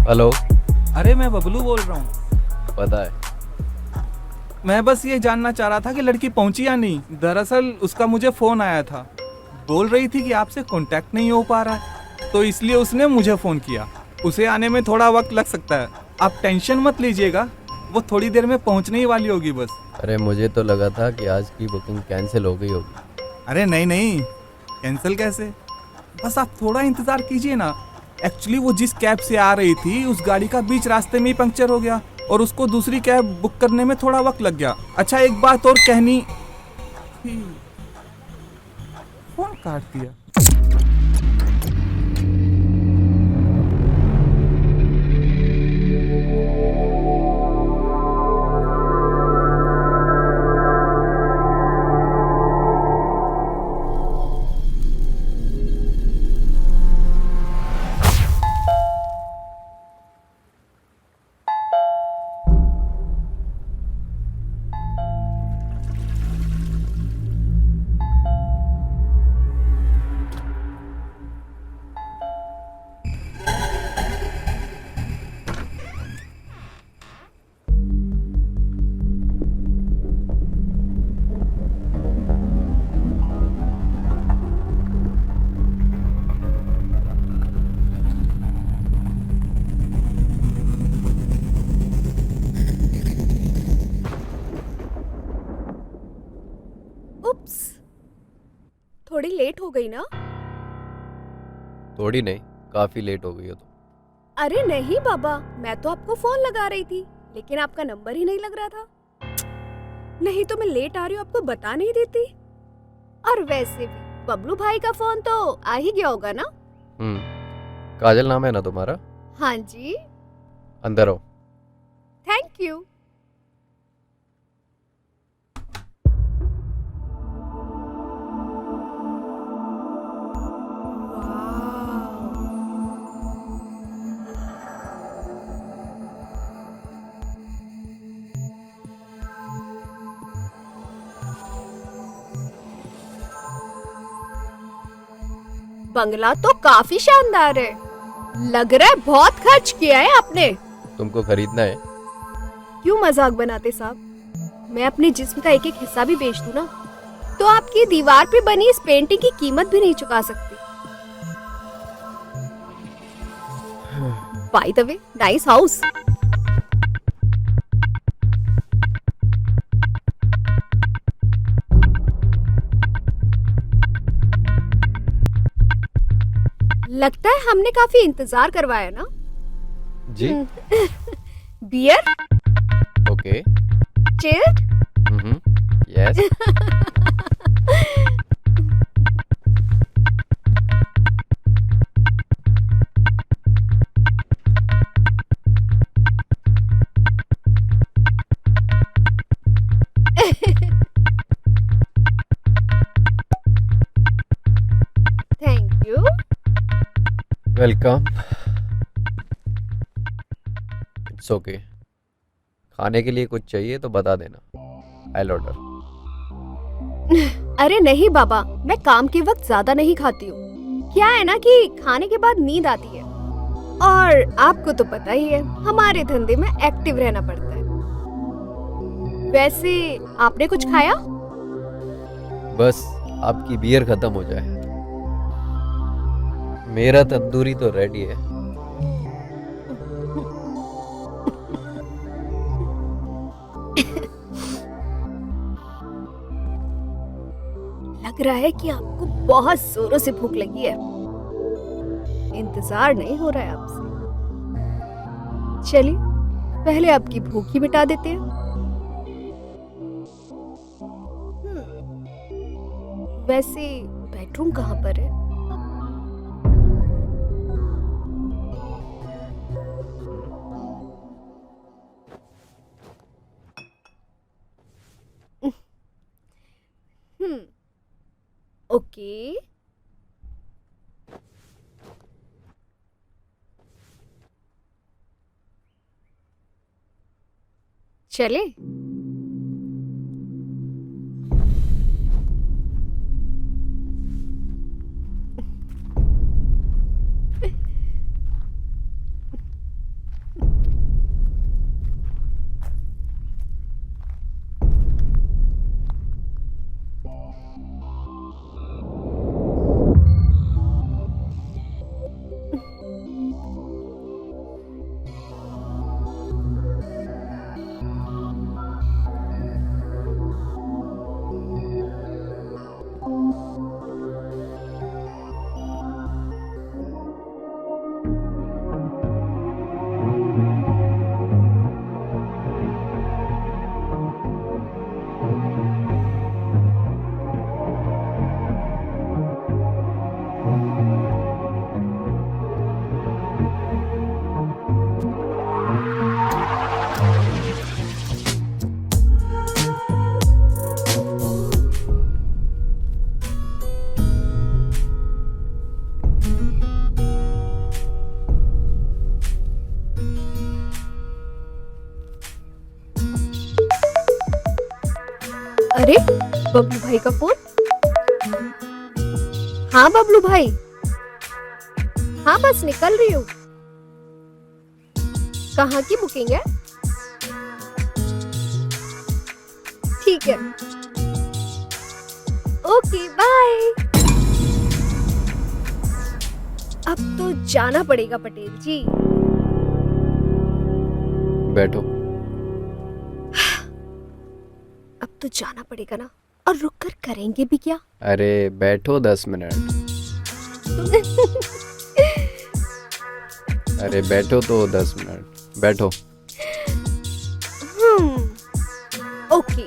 Hello. अरे मैं बबलू बोल रहा हूँ। पता है। मैं बस ये जानना चाह रहा था कि लड़की पहुंची या नहीं। दरअसल उसका मुझे फोन आया था, बोल रही थी कि आपसे कांटेक्ट नहीं हो पा रहा है, तो इसलिए उसने मुझे फोन किया। उसे आने में थोड़ा वक्त लग सकता है, आप टेंशन मत लीजिएगा, वो थोड़ी देर में पहुंचने ही वाली होगी बस। अरे मुझे तो लगा था कि आज की बुकिंग कैंसिल हो गई होगी। अरे नहीं नहीं, कैंसिल कैसे, बस आप थोड़ा इंतजार कीजिए ना। एक्चुअली वो जिस कैब से आ रही थी उस गाड़ी का बीच रास्ते में ही पंक्चर हो गया और उसको दूसरी कैब बुक करने में थोड़ा वक्त लग गया। अच्छा एक बात और कहनी थी। फोन काट दिया। उप्स, थोड़ी लेट हो गई ना। थोड़ी नहीं, काफी लेट हो गई हो तो। अरे नहीं बाबा, मैं तो आपको फोन लगा रही थी लेकिन आपका नंबर ही नहीं लग रहा था। नहीं तो मैं लेट आ रही हूँ आपको बता नहीं देती। और वैसे भी बबलू भाई का फोन तो आ ही गया होगा ना। काजल नाम है ना तुम्हारा? हाँ जी। अंदर आओ। Thank you. बंगला तो काफी शानदार है, लग रहा है बहुत खर्च किया है आपने। तुमको खरीदना है? क्यों मजाक बनाते साहब, मैं अपने जिस्म का एक एक हिस्सा भी बेच दूं ना तो आपकी दीवार पे बनी इस पेंटिंग की कीमत भी नहीं चुका सकती। By the way, nice house. लगता है हमने काफी इंतजार करवाया ना। जी। Beer? Okay. Chilled? Yes. Thank you. Welcome. It's okay. खाने के लिए कुछ चाहिए तो बता देना, आई ऑर्डर। अरे नहीं बाबा, मैं काम के वक्त ज्यादा नहीं खाती हूँ। क्या है ना कि खाने के बाद नींद आती है और आपको तो पता ही है हमारे धंधे में एक्टिव रहना पड़ता है। वैसे आपने कुछ खाया? बस आपकी बियर खत्म हो जाए, मेरा तंदूरी तो रेडी है। लग रहा है कि आपको बहुत जोरों से भूख लगी है। इंतजार नहीं हो रहा है आपसे। चलिए पहले आपकी भूख ही मिटा देते हैं। वैसे बेडरूम कहाँ पर है? ओके। चले। बबलू भाई का फोन। हाँ बबलू भाई, हाँ बस निकल रही हूँ। कहाँ की बुकिंग है? ठीक है, ओके बाय। अब तो जाना पड़ेगा पटेल जी। बैठो। अब तो जाना पड़ेगा ना, और रुक कर करेंगे भी क्या? अरे बैठो 10 मिनट। अरे बैठो तो 10 मिनट, बैठो। ओके,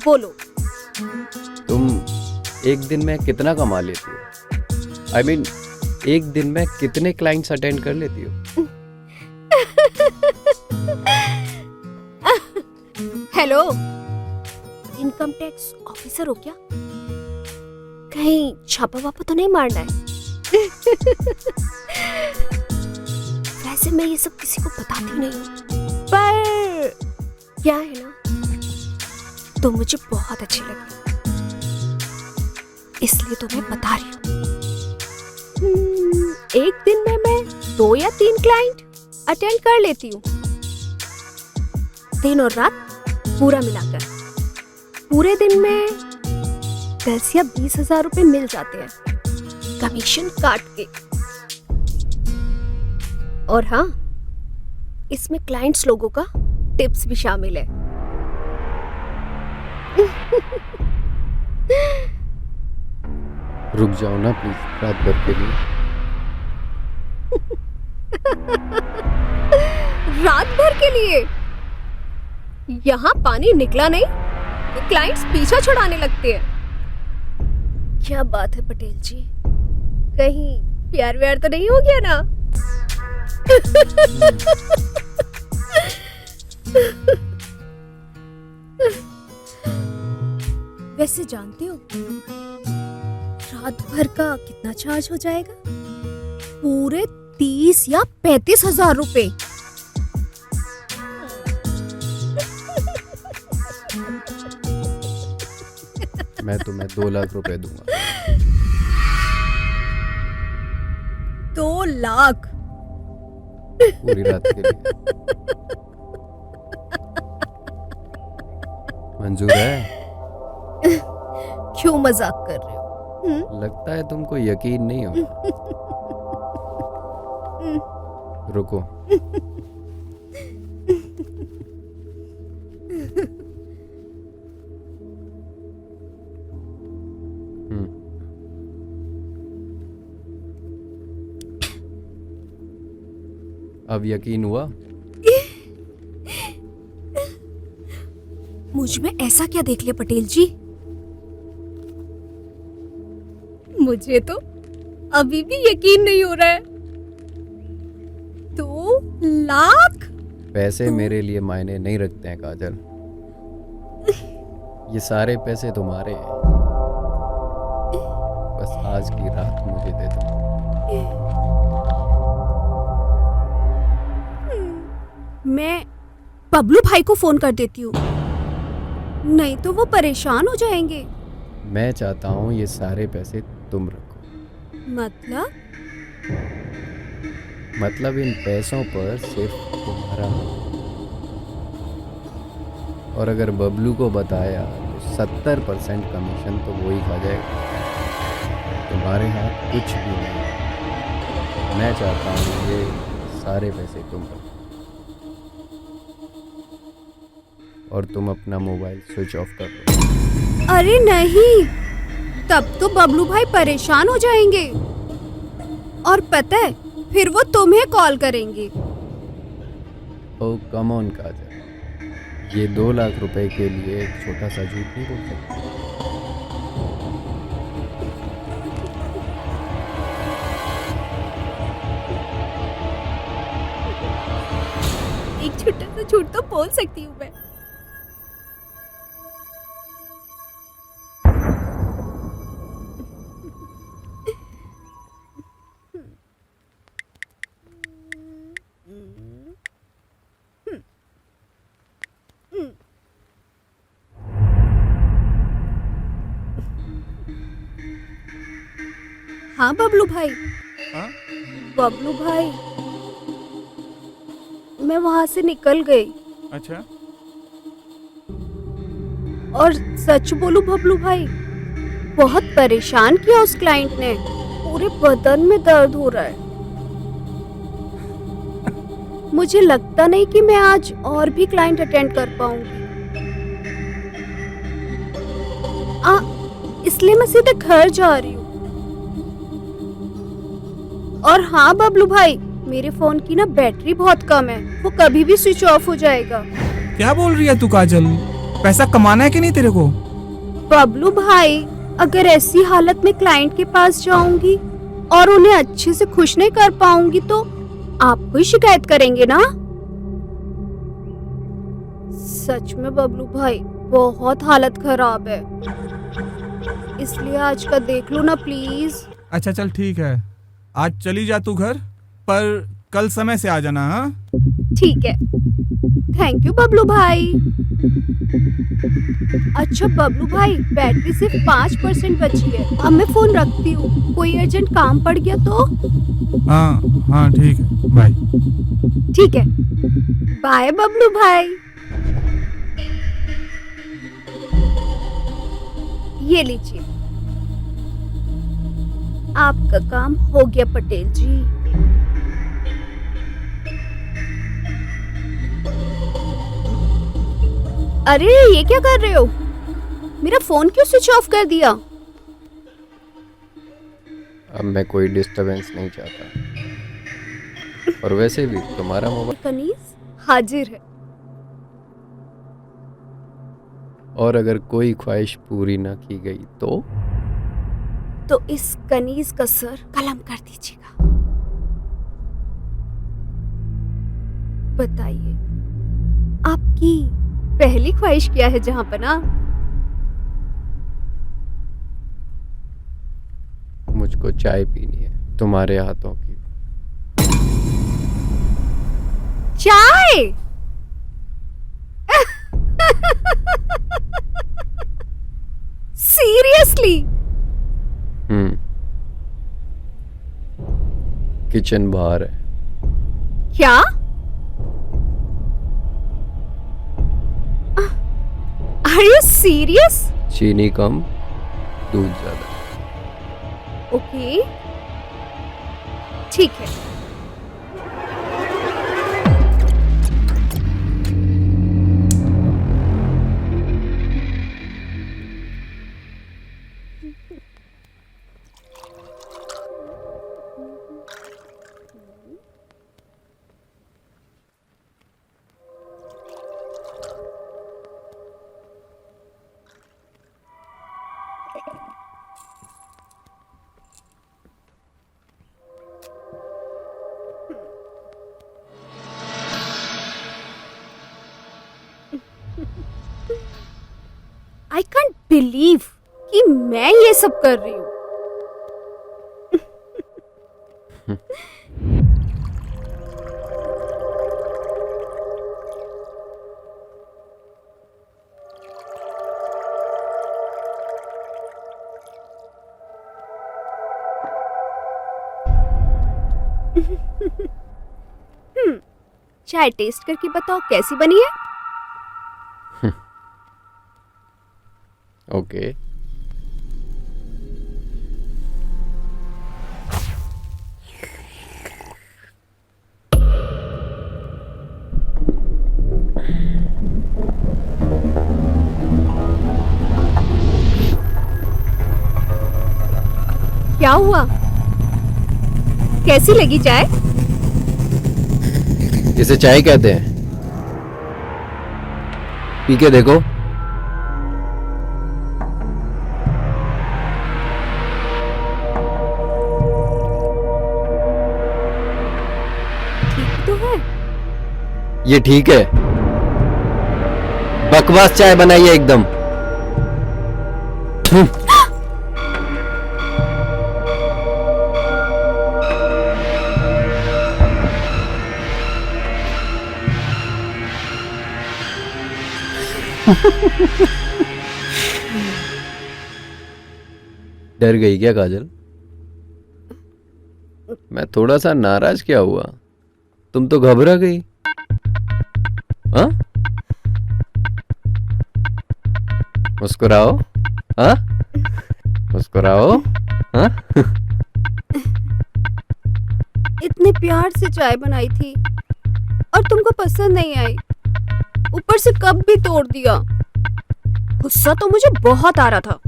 बोलो। तुम एक दिन में कितना कमा लेती हो? आई मीन एक दिन में कितने क्लाइंट्स अटेंड कर लेती हो? हेलो, इनकम टैक्स ऑफिसर हो क्या? कहीं छापा वापा तो नहीं मारना है? वैसे मैं ये सब किसी को बताती नहीं हूँ, पर क्या है ना, तो मुझे बहुत अच्छी लगी, इसलिए तो मैं बता रही हूँ। एक दिन में मैं 2 या 3 क्लाइंट अटेंड कर लेती हूँ, दिन और रात पूरा मिलाकर। पूरे दिन में 10 या 20 हजार रुपए मिल जाते हैं कमीशन काट के। और हाँ, इसमें क्लाइंट्स लोगों का टिप्स भी शामिल है। रुक जाओ ना प्लीज, रात भर के लिए। रात भर के लिए? यहाँ पानी निकला नहीं तो क्लाइंट्स पीछा छुड़ाने लगते हैं। क्या बात है पटेल जी, कहीं प्यार व्यार तो नहीं हो गया ना? वैसे जानते हो रात भर का कितना चार्ज हो जाएगा? पूरे 30 या 35 हजार रुपए। मैं तुम्हें 2 लाख रुपए दूंगा। 2 लाख? पूरी रात के लिए। मंजूर है? क्यों मजाक कर रहे हो? लगता है तुमको यकीन नहीं हो। रुको। अब यकीन हुआ? मुझ में ऐसा क्या देख लिया पटेल जी? मुझे तो अभी भी यकीन नहीं हो रहा है। 2 लाख? पैसे मेरे लिए मायने नहीं रखते हैं काजल। ये सारे पैसे तुम्हारे हैं। बस आज की रात मुझे दे दो। मैं बबलू भाई को फोन कर देती हूँ, नहीं तो वो परेशान हो जाएंगे। मैं चाहता हूँ ये सारे पैसे तुम रखो। मतलब इन पैसों पर सिर्फ तुम्हारा। और अगर बबलू को बताया तो 70% कमीशन तो वो ही खा जाएगा। तुम्हारे हाथ कुछ भी नहीं। मैं चाहता हूँ ये सारे पैसे तुम रखो। और तुम अपना मोबाइल स्विच ऑफ कर दो। अरे नहीं, तब तो बबलू भाई परेशान हो जाएंगे, और पता है फिर वो तुम्हें कॉल करेंगे। ओह कम ऑन काजल, ये 2 लाख रुपए के लिए एक छोटा सा झूठ नहीं बोल सकते। एक छोटा सा झूठ तो बोल सकती हूँ मैं। हाँ बबलू भाई। हाँ? बबलू भाई, मैं वहां से निकल गई। अच्छा। और सच बोलूं बबलू भाई, बहुत परेशान किया उस क्लाइंट ने। पूरे बदन में दर्द हो रहा है। मुझे लगता नहीं कि मैं आज और भी क्लाइंट अटेंड कर पाऊंगी। इसलिए मैं सीधे घर जा रही हूँ। और हाँ बबलू भाई, मेरे फोन की ना बैटरी बहुत कम है, वो कभी भी स्विच ऑफ हो जाएगा। क्या बोल रही है तू काजल? पैसा कमाना है कि नहीं तेरे को? बबलू भाई, अगर ऐसी हालत में क्लाइंट के पास जाऊंगी और उन्हें अच्छे से खुश नहीं कर पाऊंगी तो आपको ही शिकायत करेंगे ना। सच में बबलू भाई, बहुत हालत खराब है। इसलिए आज का देख लो ना प्लीज। अच्छा चल ठीक है, आज चली जा तू घर, पर कल समय से आ जाना। हाँ ठीक है, थैंक यू बबलू भाई। अच्छा बबलू भाई, बैटरी सिर्फ 5% बची है। अब मैं फोन रखती हूँ, कोई अर्जेंट काम पड़ गया तो। हाँ हाँ ठीक है, बाय। ठीक है, बाय बबलू भाई। ये लीजिए, आपका काम हो गया पटेल जी। अरे ये क्या कर रहे हो? मेरा फोन क्यों स्विच ऑफ कर दिया? अब मैं कोई डिस्टरबेंस नहीं चाहता, और वैसे भी तुम्हारा मोबाइल कनीज हाजिर है। और अगर कोई ख्वाहिश पूरी ना की गई तो इस कनीज का सर कलम कर दीजिएगा। बताइए, आपकी पहली ख्वाहिश क्या है जहां पना? मुझको चाय पीनी है तुम्हारे हाथों की। चाय? सीरियसली? किचन बाहर है। क्या? Are you serious? चीनी कम, दूध ज्यादा। ओके, ठीक है। आई कांट बिलीव कि मैं ये सब कर रही हूँ। चाय टेस्ट करके बताओ कैसी बनी है। ओके। क्या हुआ? कैसी लगी चाय? इसे चाय कहते हैं, पी के देखो। ठीक तो है। ये ठीक है? बकवास चाय बनाई है एकदम। डर गई क्या काजल? मैं थोड़ा सा नाराज क्या हुआ? तुम तो घबरा गई। हाँ, मुस्कुराओ। हाँ, मुस्कुराओ। हाँ। इतने प्यार से चाय बनाई थी और तुमको पसंद नहीं आई, ऊपर से कप भी तोड़ दिया। गुस्सा तो मुझे बहुत आ रहा था।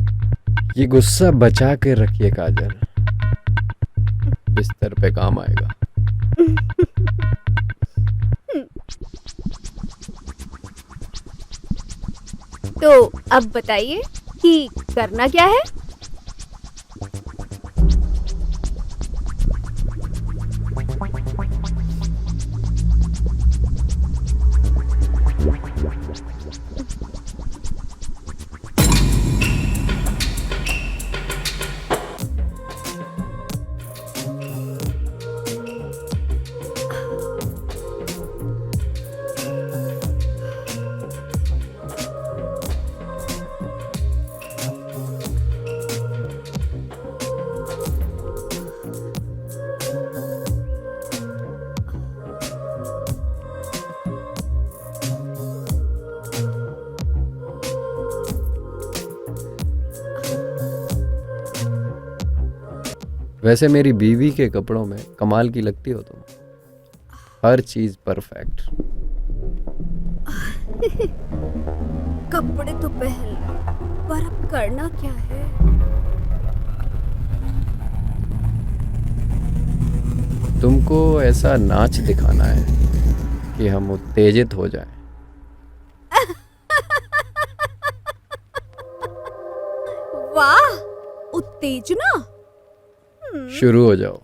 ये गुस्सा बचा के रखिए काजल, बिस्तर पे काम आएगा। तो अब बताइए कि करना क्या है? वैसे मेरी बीवी के कपड़ों में कमाल की लगती हो तुम। हर चीज परफेक्ट। कपड़े तो पहन, पर अब करना क्या है? तुमको ऐसा नाच दिखाना है कि हम उत्तेजित हो जाएं। वाह, उत्तेजना। शुरू हो जाओ।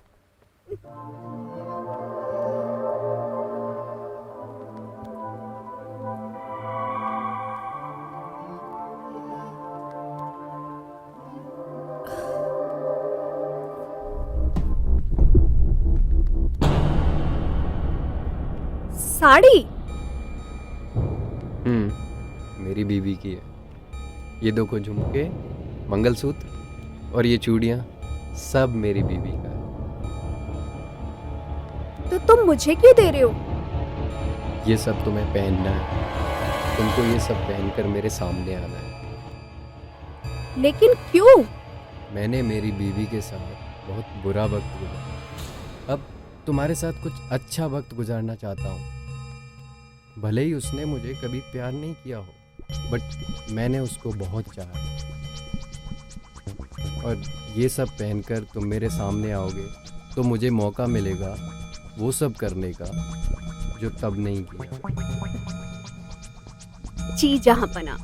साड़ी? मेरी बीवी की है। ये दो को झुमके, मंगलसूत्र और ये चूड़ियां सब मेरी बीवी का है। तो तुम मुझे क्यों दे रहे हो? ये सब तुम्हें पहनना है। तुमको ये सब पहनकर मेरे सामने आना है। लेकिन क्यों? मैंने मेरी बीवी के साथ बहुत बुरा वक्त गुजारा। अब तुम्हारे साथ कुछ अच्छा वक्त गुजारना चाहता हूँ। भले ही उसने मुझे कभी प्यार नहीं किया हो, बट मैंने उसको बहुत चाहा। और ये सब पहनकर तुम मेरे सामने आओगे तो मुझे मौका मिलेगा वो सब करने का जो तब नहीं किया। जी जहांपना।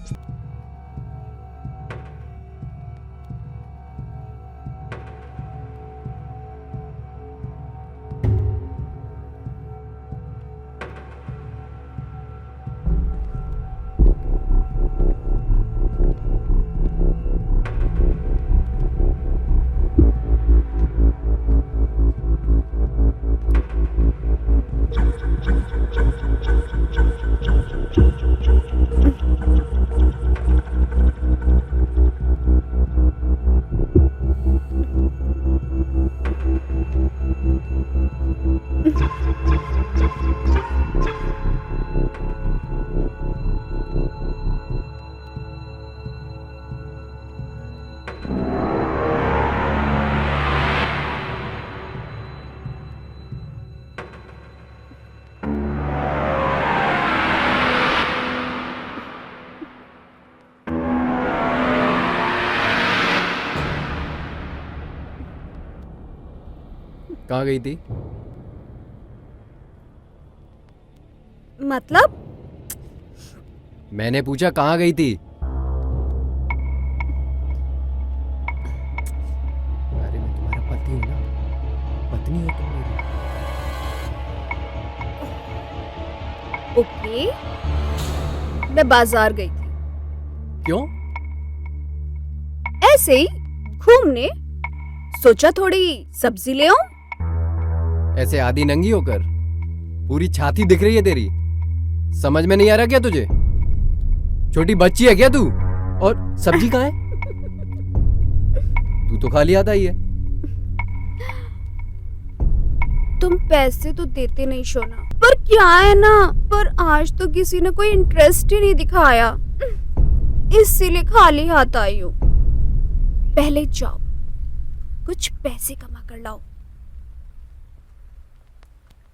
कहाँ गई थी? मतलब? मैंने पूछा कहाँ गई थी? अरे मैं तुम्हारा पति हूँ ना, पत्नी हो तुम मेरी। ओके, मैं बाजार गई थी। क्यों? ऐसे ही घूमने, सोचा थोड़ी सब्जी ले आऊं। ऐसे आधी नंगी होकर? पूरी छाती दिख रही है तेरी। समझ में नहीं आ रहा क्या तुझे? छोटी बच्ची है क्या तू? और सब्जी कहाँ है? तू तो खाली आता ही है। तुम पैसे तो देते नहीं सोना, पर क्या है ना, पर आज तो किसी ने कोई इंटरेस्ट ही नहीं दिखाया, इसीलिए खाली हाथ आई हूँ। पहले जाओ कुछ पैसे कमा कर लाओ,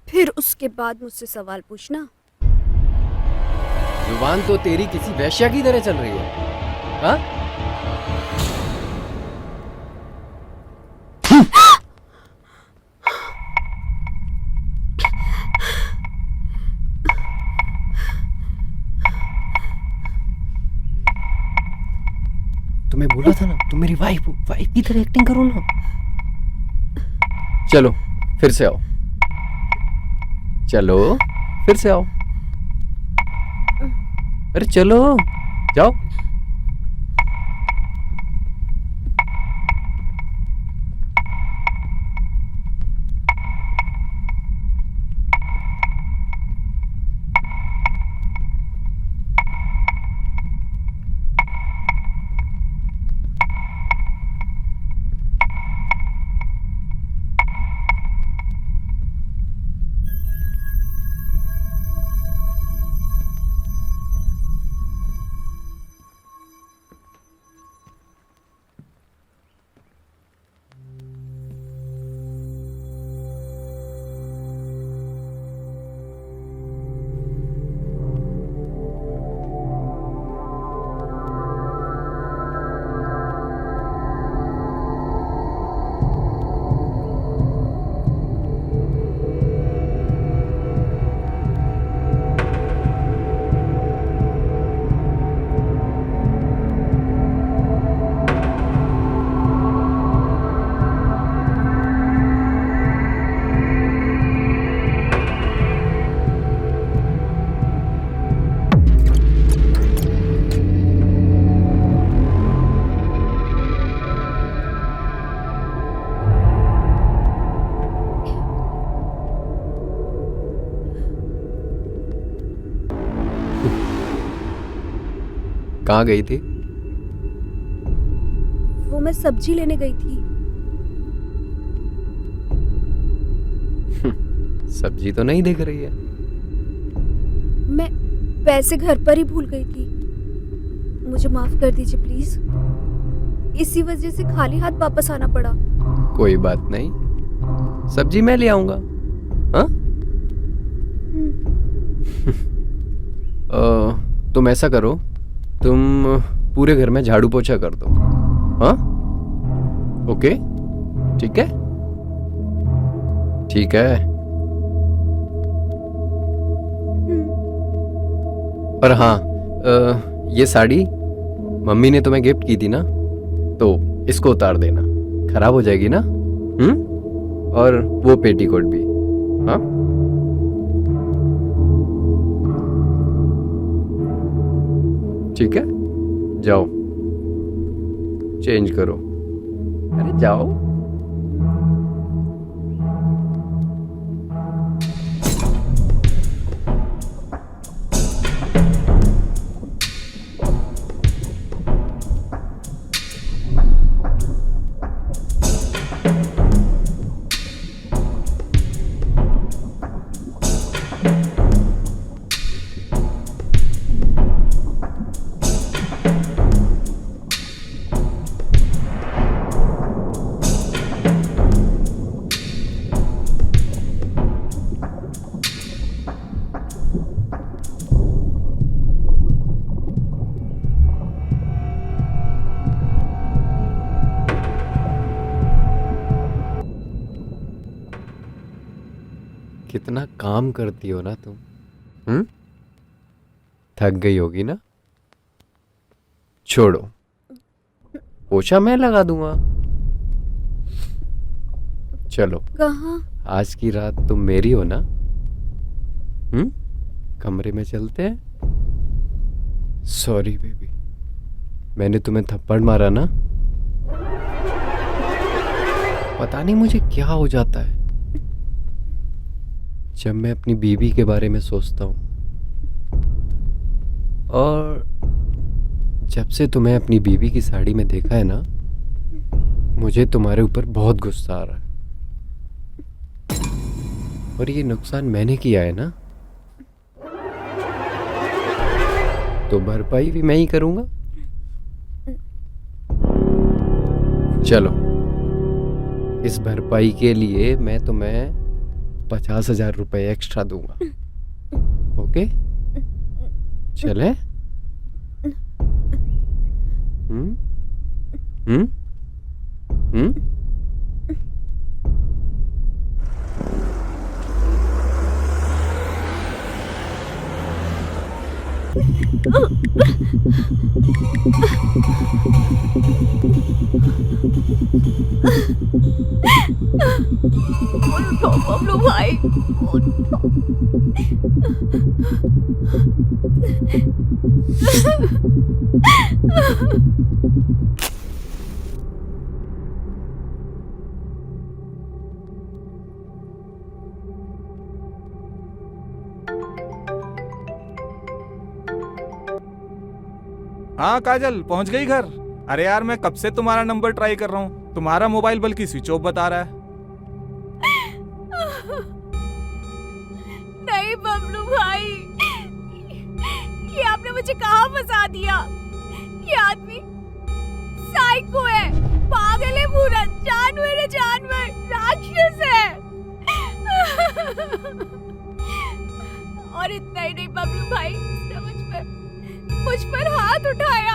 फिर उसके बाद मुझसे सवाल पूछना। जुबान तो तेरी किसी वेश्या की तरह चल रही है। हाँ? तुम्हें बोला था ना, तुम मेरी वाइफ हो, वाइफ की तरह एक्टिंग करो ना। चलो फिर से आओ, चलो फिर से आओ, अरे चलो जाओ। कहाँ गई थी? वो मैं सब्जी लेने गई थी। सब्जी तो नहीं दिख रही है। मैं पैसे घर पर ही भूल गई थी, मुझे माफ कर दीजिए प्लीज। इसी वजह से खाली हाथ वापस आना पड़ा। कोई बात नहीं, सब्जी मैं ले आऊंगा। हाँ? तुम ऐसा करो, तुम पूरे घर में झाड़ू पोछा कर दो। हाँ? ओके, ठीक है, ठीक है। पर हाँ, ये साड़ी मम्मी ने तुम्हें गिफ्ट की थी ना, तो इसको उतार देना, खराब हो जाएगी ना। और वो पेटीकोट भी। हाँ? ठीक है, जाओ चेंज करो। अरे जाओ। कितना काम करती हो ना तुम। थक गई होगी ना। छोड़ो, पोछा मैं लगा दूंगा। चलो, कहाँ? आज की रात तुम मेरी हो ना। कमरे में चलते हैं। सॉरी बेबी, मैंने तुम्हें थप्पड़ मारा ना। पता नहीं मुझे क्या हो जाता है जब मैं अपनी बीवी के बारे में सोचता हूँ, और जब से तुम्हें अपनी बीवी की साड़ी में देखा है ना, मुझे तुम्हारे ऊपर बहुत गुस्सा आ रहा है। और ये नुकसान मैंने किया है ना, तो भरपाई भी मैं ही करूंगा। चलो, इस भरपाई के लिए मैं तुम्हें 50,000 रुपए एक्स्ट्रा दूंगा। ओके, चले? हम्म हम्म हम्म उठो बबलू भाई, उठो। हाँ काजल, पहुंच गई घर? अरे यार, मैं कब से तुम्हारा नंबर ट्राई कर रहा हूँ, तुम्हारा मोबाइल बल्कि स्विच ऑफ बता रहा है। नहीं बबलू भाई, ये आपने मुझे कहाँ फंसा दिया। ये आदमी साइको है, पागल है, पूरा जानवर है, जानवर, राक्षस है। और इतना ही नहीं बबलू भाई, इसने मुझ पर हाथ उठाया,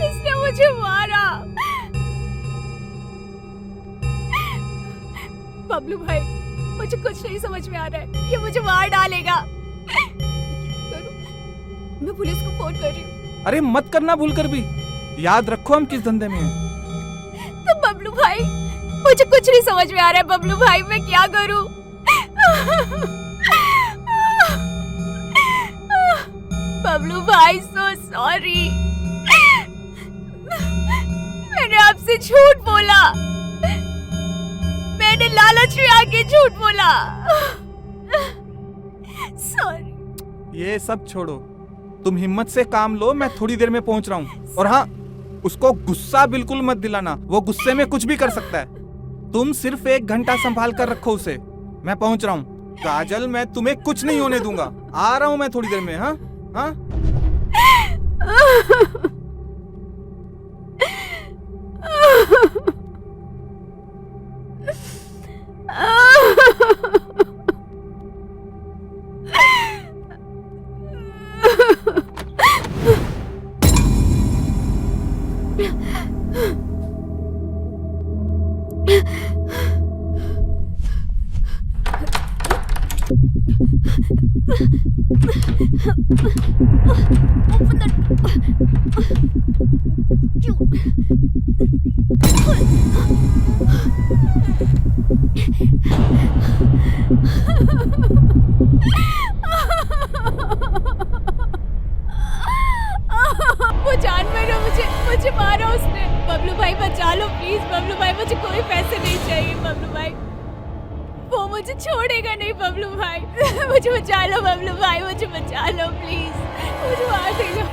इसने मुझे मारा। बबलू भाई, मुझे कुछ नहीं समझ में आ रहा है, ये मुझे मार डालेगा। मैं पुलिस को फोन कर रही हूँ। अरे मत करना भूल कर भी, याद रखो हम किस धंधे में हैं। तो बबलू भाई, मुझे कुछ नहीं समझ में आ रहा है बबलू भाई, मैं क्या करूँ? बबलू भाई, सो सॉरी, मैंने आपसे झूठ बोला, मैंने लालच में आके झूठ बोला, सॉरी। ये सब छोड़ो, तुम हिम्मत से काम लो, मैं थोड़ी देर में पहुंच रहा हूँ। और हाँ, उसको गुस्सा बिल्कुल मत दिलाना, वो गुस्से में कुछ भी कर सकता है। तुम सिर्फ 1 घंटा संभाल कर रखो उसे, मैं पहुंच रहा हूँ। काजल, मैं तुम्हें कुछ नहीं होने दूंगा, आ रहा हूँ मैं थोड़ी देर में। हाँ हाँ। वो जानवर है, मुझे मारा उसने। बबलू भाई बचा लो प्लीज, बबलू भाई, मुझे कोई पैसे नहीं चाहिए बबलू भाई, वो मुझे छोड़ेगा नहीं बबलू भाई। मुझे बचा लो बबलू भाई, मुझे बचा लो प्लीज, मुझे मार देगा।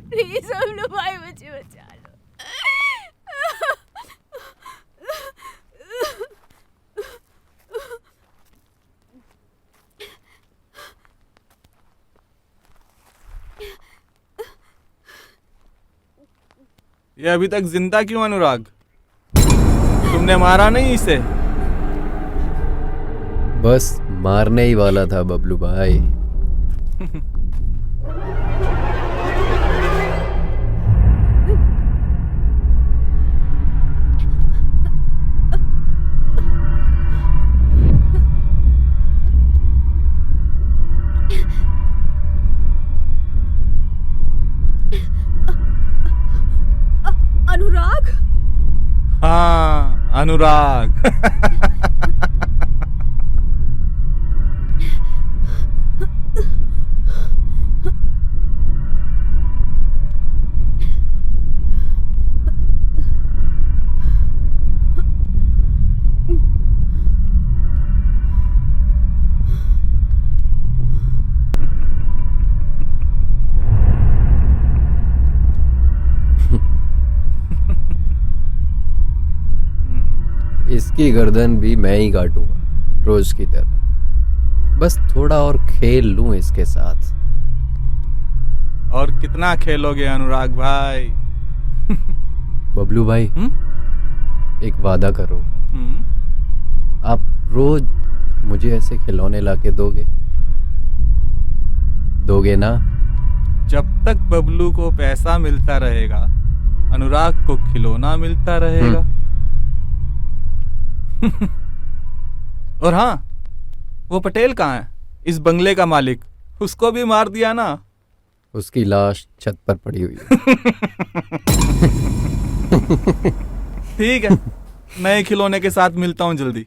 प्लीज बबलू भाई, मुझे बचा लो। ये अभी तक जिंदा क्यों अनुराग? तुमने मारा नहीं इसे? बस मारने ही वाला था बबलू भाई। अनुराग? हाँ, अनुराग। इसकी गर्दन भी मैं ही काटूंगा रोज की तरह। बस थोड़ा और खेल लूं इसके साथ। और कितना खेलोगे अनुराग भाई? बबलू भाई, एक वादा करो। आप रोज मुझे ऐसे खिलौने लाके दोगे ना? जब तक बबलू को पैसा मिलता रहेगा, अनुराग को खिलौना मिलता रहेगा। और हाँ, वो पटेल कहाँ है, इस बंगले का मालिक? उसको भी मार दिया ना? उसकी लाश छत पर पड़ी हुई है। ठीक है, नए खिलौने के साथ मिलता हूँ जल्दी।